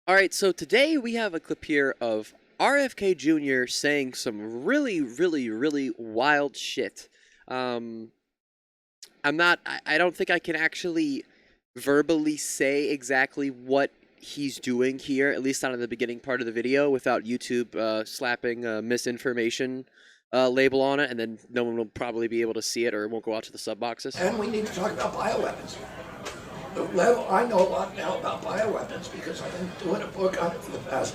All right, so today we have a clip here of RFK Jr. saying some really wild shit. Um, I don't think I can actually verbally say exactly what he's doing here, at least not in the beginning part of the video, without YouTube slapping a misinformation label on it, and then no one will probably be able to see it or it won't go out to the sub boxes. And we need to talk about bioweapons. The level, I know a lot now about bioweapons because I've been doing a book on it for the past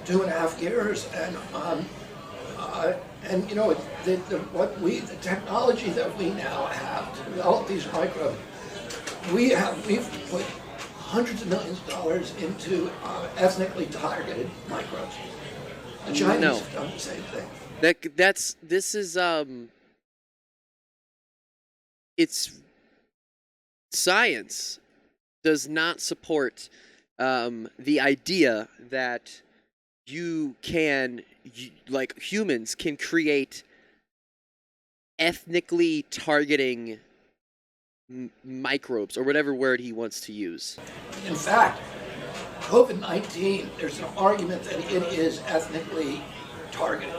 2.5 years, and you know the technology that we now have to develop these microbes, we've put hundreds of millions of dollars into ethnically targeted microbes. The Chinese No. have done the same thing. This is it's science does not support the idea that like humans can create ethnically targeting microbes or whatever word he wants to use. In fact, COVID-19, there's an argument that it is ethnically targeted.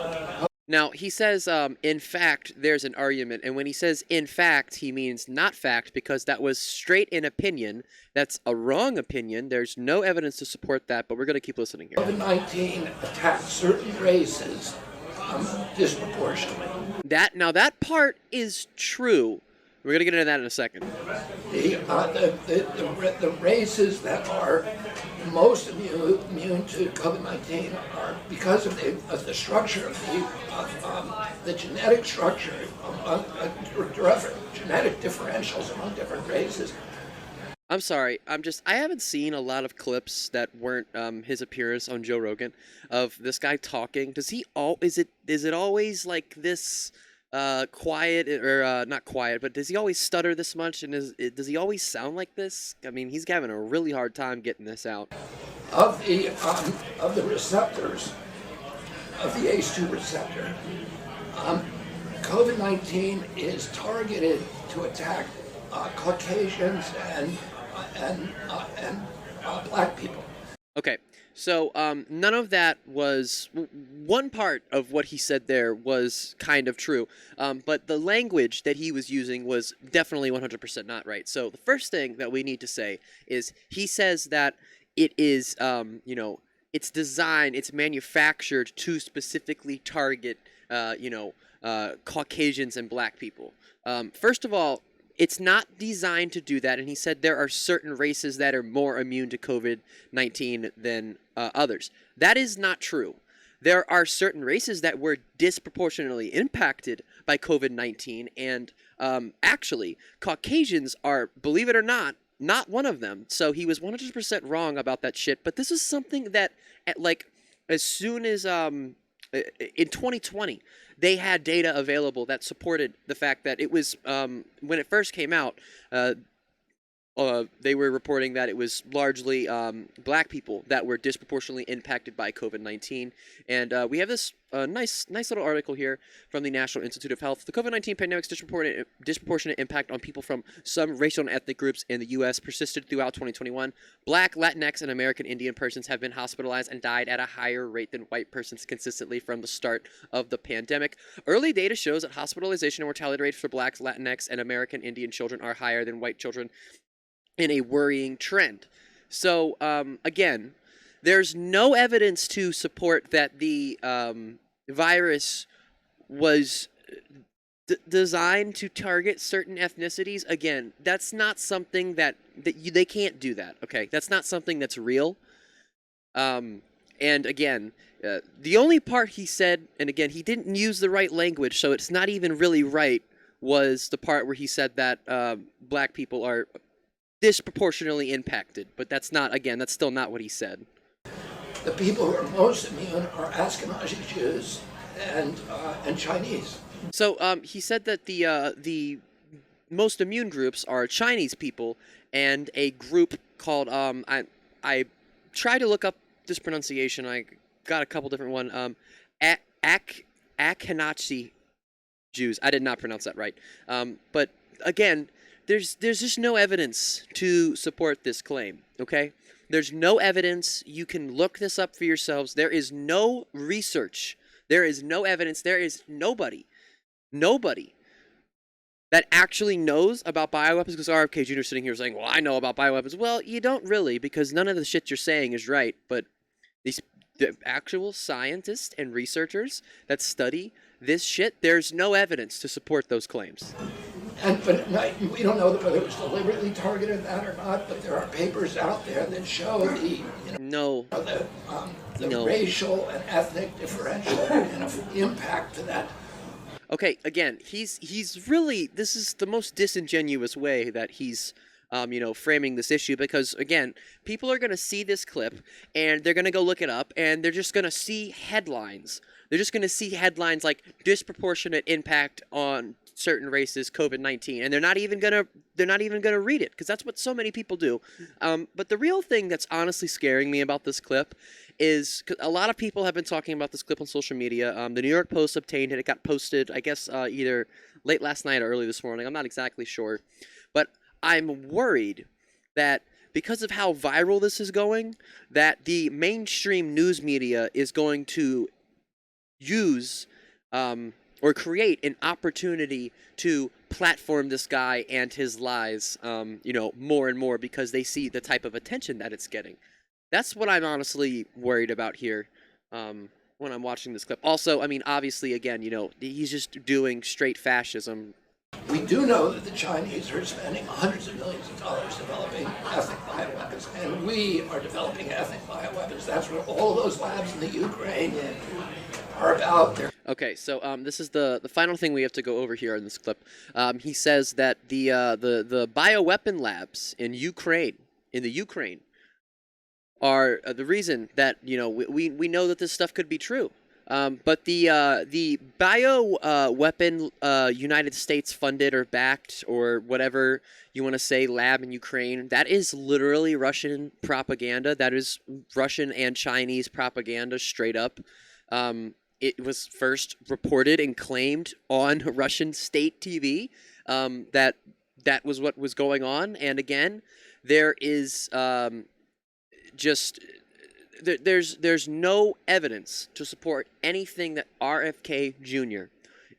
Now, he says, in fact, there's an argument. And when he says, in fact, he means not fact, because that was straight in opinion. That's a wrong opinion. There's no evidence to support that, but we're going to keep listening here. COVID-19 attacked certain races disproportionately. That part is true. We're going to get into that in a second. The races that are most immune to COVID-19 are because of the structure of the genetic structure, genetic differentials among different races. I'm sorry. I haven't seen a lot of clips that weren't his appearance on Joe Rogan of this guy talking. Is it always like this quiet or not quiet, but does he always stutter this much, and does he always sound like this? I mean, he's having a really hard time getting this out. Of the receptors, of the ACE2 receptor, COVID-19 is targeted to attack Caucasians and black people. Okay, so none of that was... One part of what he said there was kind of true, but the language that he was using was definitely 100% not right. So the first thing that we need to say is he says that it is, it's designed, it's manufactured to specifically target, Caucasians and black people. First of all, it's not designed to do that, and he said there are certain races that are more immune to COVID-19 than others. That is not true. There are certain races that were disproportionately impacted by COVID-19, and actually, Caucasians are, believe it or not one of them. So he was 100% wrong about that shit, but this is something that, as soon as, in 2020, they had data available that supported the fact that it was, when it first came out, they were reporting that it was largely black people that were disproportionately impacted by COVID-19. And we have this nice little article here from the National Institute of Health. The COVID-19 pandemic's disproportionate impact on people from some racial and ethnic groups in the U.S. persisted throughout 2021. Black, Latinx, and American Indian persons have been hospitalized and died at a higher rate than white persons consistently from the start of the pandemic. Early data shows that hospitalization and mortality rates for Blacks, Latinx, and American Indian children are higher than white children, in a worrying trend. So, again, there's no evidence to support that the virus was designed to target certain ethnicities. Again, that's not something they can't do that, okay? That's not something that's real. And again, the only part he said, and again, he didn't use the right language, so it's not even really right, was the part where he said that black people are disproportionately impacted, but that's still not what he said. The people who are most immune are Ashkenazi Jews and Chinese. So he said that the most immune groups are Chinese people and a group called I tried to look up this pronunciation. I got a couple different one. Ashkenazi Jews. I did not pronounce that right. But again, there's just no evidence to support this claim, okay? There's no evidence. You can look this up for yourselves. There is no research. There is no evidence. There is nobody that actually knows about bioweapons, because RFK Jr. is sitting here saying, well, I know about bioweapons. Well, you don't really, because none of the shit you're saying is right, but the actual scientists and researchers that study this shit, there's no evidence to support those claims. But we don't know whether it was deliberately targeted that or not, but there are papers out there that show the No. racial and ethnic differential impact to that. Okay, again, he's really, this is the most disingenuous way that he's framing this issue, because again, people are going to see this clip and they're going to go look it up and they're just going to see headlines. They're just going to see headlines like disproportionate impact on certain races, COVID-19, and they're not even going to read it, because that's what so many people do. But the real thing that's honestly scaring me about this clip is, 'cause a lot of people have been talking about this clip on social media. The New York Post obtained it. It got posted, I guess, either late last night or early this morning. I'm not exactly sure. But I'm worried that because of how viral this is going, that the mainstream news media is going to use or create an opportunity to platform this guy and his lies, more and more, because they see the type of attention that it's getting. That's what I'm honestly worried about here when I'm watching this clip. Also, I mean, obviously, again, he's just doing straight fascism. We do know that the Chinese are spending hundreds of millions of dollars developing ethnic bioweapons, and we are developing ethnic bioweapons. That's what all of those labs in the Ukraine are about. Okay, so this is the final thing we have to go over here in this clip. He says that the bioweapon labs in the Ukraine, are the reason that we know that this stuff could be true. But the bio weapon United States funded or backed or whatever you want to say lab in Ukraine, that is literally Russian propaganda. That is Russian and Chinese propaganda straight up. It was first reported and claimed on Russian state TV that was what was going on. And again, there is there's no evidence to support anything that RFK Jr.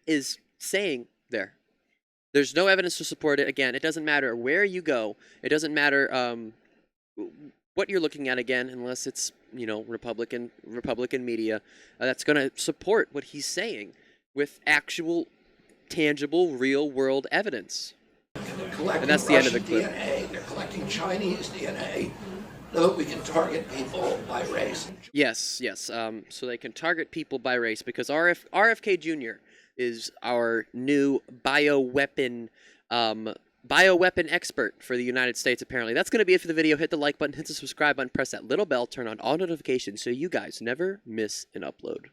is saying there. There's no evidence to support it. Again, it doesn't matter where you go. It doesn't matter what you're looking at, again, unless it's Republican media that's going to support what he's saying with actual, tangible, real-world evidence. And that's the end of the clip. DNA. They're collecting Chinese DNA so that we can target people by race. Yes. So they can target people by race, because RFK Jr. is our new bioweapon expert for the United States, apparently. That's going to be it for the video. Hit the like button, hit the subscribe button, press that little bell, turn on all notifications so you guys never miss an upload.